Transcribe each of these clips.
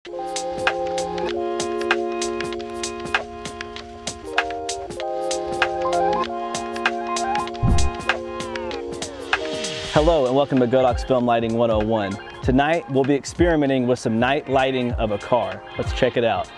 Hello and welcome to Godox Film Lighting 101. Tonight we'll be experimenting with some night lighting of a car. Let's check it out.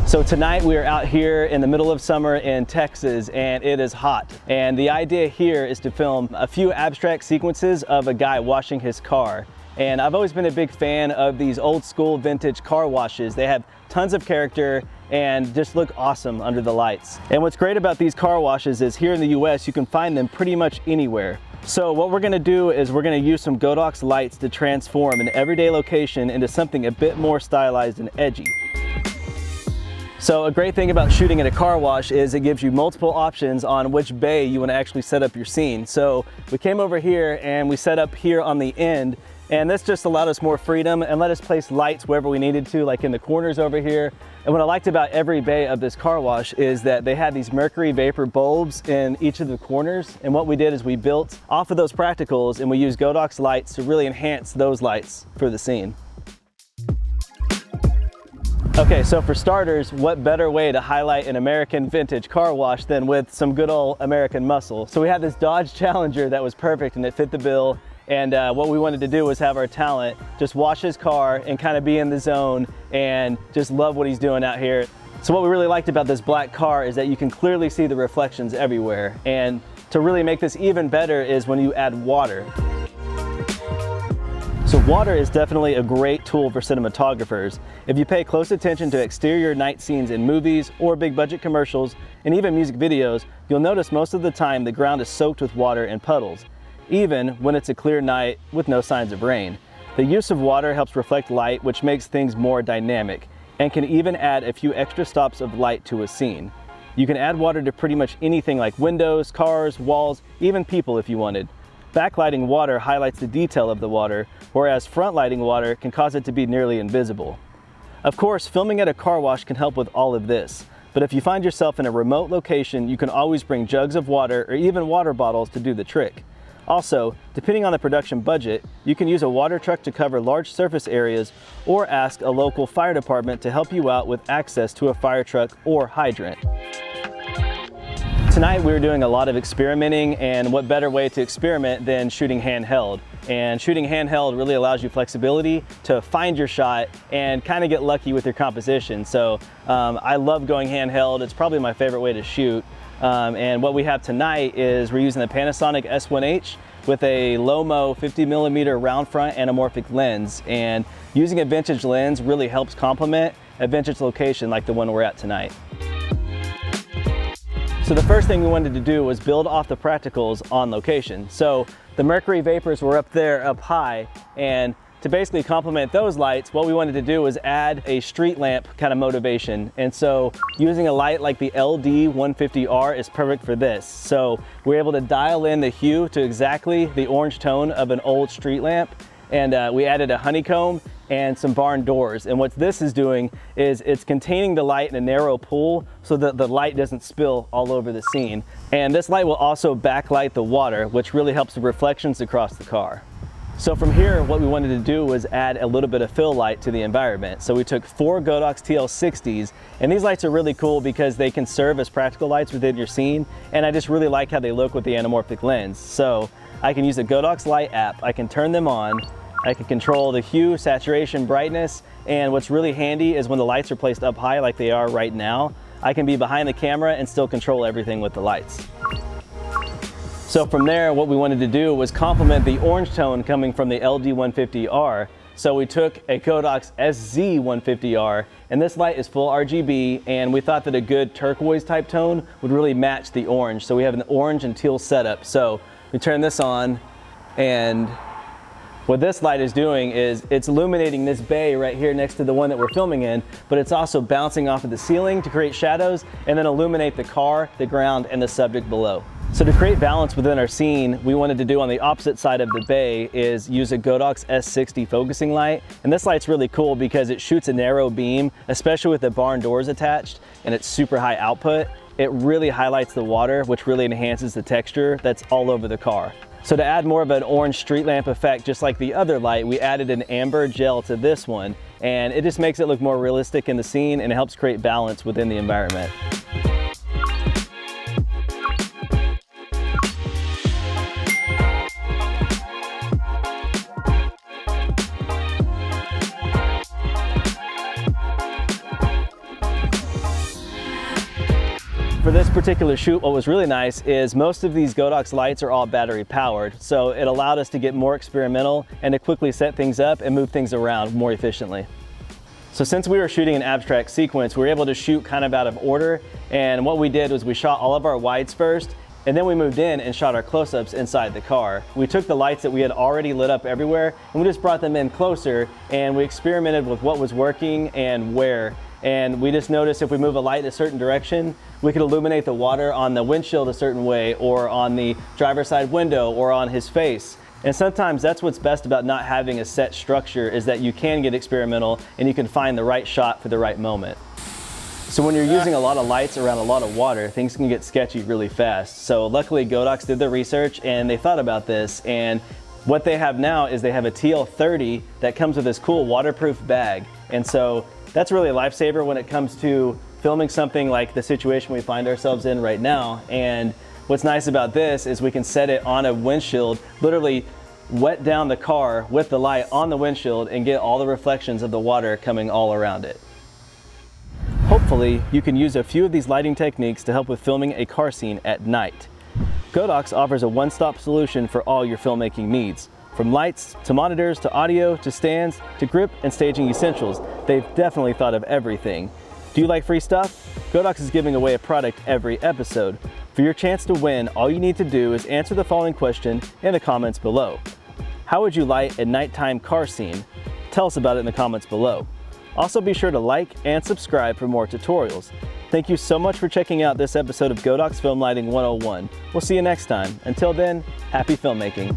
So tonight we are out here in the middle of summer in Texas and it is hot. And the idea here is to film a few abstract sequences of a guy washing his car. And I've always been a big fan of these old school vintage car washes. They have tons of character and just look awesome under the lights. And what's great about these car washes is here in the US you can find them pretty much anywhere. So what we're gonna do is we're gonna use some Godox lights to transform an everyday location into something a bit more stylized and edgy. So a great thing about shooting at a car wash is it gives you multiple options on which bay you want to actually set up your scene. So we came over here and we set up here on the end, and this just allowed us more freedom and let us place lights wherever we needed to, like in the corners over here. And what I liked about every bay of this car wash is that they had these mercury vapor bulbs in each of the corners. And what we did is we built off of those practicals and we used Godox lights to really enhance those lights for the scene. Okay, so for starters, what better way to highlight an American vintage car wash than with some good old American muscle? So we had this Dodge Challenger that was perfect and it fit the bill. And what we wanted to do was have our talent just wash his car and kind of be in the zone and just love what he's doing out here. So what we really liked about this black car is that you can clearly see the reflections everywhere. And to really make this even better is when you add water. So water is definitely a great tool for cinematographers. If you pay close attention to exterior night scenes in movies or big budget commercials and even music videos, you'll notice most of the time the ground is soaked with water and puddles, even when it's a clear night with no signs of rain. The use of water helps reflect light, which makes things more dynamic and can even add a few extra stops of light to a scene. You can add water to pretty much anything like windows, cars, walls, even people if you wanted. Backlighting water highlights the detail of the water, whereas front lighting water can cause it to be nearly invisible. Of course, filming at a car wash can help with all of this, but if you find yourself in a remote location, you can always bring jugs of water or even water bottles to do the trick. Also, depending on the production budget, you can use a water truck to cover large surface areas or ask a local fire department to help you out with access to a fire truck or hydrant. Tonight we were doing a lot of experimenting, and what better way to experiment than shooting handheld. And shooting handheld really allows you flexibility to find your shot and kind of get lucky with your composition. So I love going handheld. It's probably my favorite way to shoot. And what we have tonight is we're using the Panasonic S1H with a Lomo 50mm round front anamorphic lens. And using a vintage lens really helps complement a vintage location like the one we're at tonight. So the first thing we wanted to do was build off the practicals on location. So the mercury vapors were up there, up high, and to basically complement those lights, what we wanted to do was add a street lamp kind of motivation. And so using a light like the LD150R is perfect for this. So we're able to dial in the hue to exactly the orange tone of an old street lamp. And we added a honeycomb and some barn doors. And what this is doing is it's containing the light in a narrow pool so that the light doesn't spill all over the scene. And this light will also backlight the water, which really helps the reflections across the car. So from here, what we wanted to do was add a little bit of fill light to the environment. So we took 4 Godox TL60s, and these lights are really cool because they can serve as practical lights within your scene, and I just really like how they look with the anamorphic lens. So I can use the Godox Light app, I can turn them on, I can control the hue, saturation, brightness, and what's really handy is when the lights are placed up high like they are right now, I can be behind the camera and still control everything with the lights. So from there, what we wanted to do was complement the orange tone coming from the LD150R. So we took a Godox SZ150R, and this light is full RGB, and we thought that a good turquoise type tone would really match the orange. So we have an orange and teal setup. So we turn this on, and what this light is doing is it's illuminating this bay right here next to the one that we're filming in, but it's also bouncing off of the ceiling to create shadows and then illuminate the car, the ground, and the subject below. So to create balance within our scene, we wanted to do on the opposite side of the bay is use a Godox S60 focusing light. And this light's really cool because it shoots a narrow beam, especially with the barn doors attached, and it's super high output. It really highlights the water, which really enhances the texture that's all over the car. So to add more of an orange street lamp effect, just like the other light, we added an amber gel to this one, and it just makes it look more realistic in the scene, and it helps create balance within the environment. For this particular shoot, what was really nice is most of these Godox lights are all battery powered, so it allowed us to get more experimental and to quickly set things up and move things around more efficiently. So since we were shooting an abstract sequence, we were able to shoot kind of out of order, and what we did was we shot all of our wides first, and then we moved in and shot our close-ups inside the car. We took the lights that we had already lit up everywhere, and we just brought them in closer, and we experimented with what was working and where. And we just noticed if we move a light in a certain direction, we could illuminate the water on the windshield a certain way, or on the driver's side window, or on his face. And sometimes that's what's best about not having a set structure, is that you can get experimental and you can find the right shot for the right moment. So when you're using a lot of lights around a lot of water, things can get sketchy really fast. So luckily Godox did the research and they thought about this, and what they have now is they have a TL30 that comes with this cool waterproof bag. And so that's really a lifesaver when it comes to filming something like the situation we find ourselves in right now. And what's nice about this is we can set it on a windshield, literally wet down the car with the light on the windshield and get all the reflections of the water coming all around it. Hopefully, you can use a few of these lighting techniques to help with filming a car scene at night. Godox offers a one-stop solution for all your filmmaking needs. From lights, to monitors, to audio, to stands, to grip and staging essentials, they've definitely thought of everything. Do you like free stuff? Godox is giving away a product every episode. For your chance to win, all you need to do is answer the following question in the comments below. How would you light a nighttime car scene? Tell us about it in the comments below. Also be sure to like and subscribe for more tutorials. Thank you so much for checking out this episode of Godox Film Lighting 101. We'll see you next time. Until then, happy filmmaking.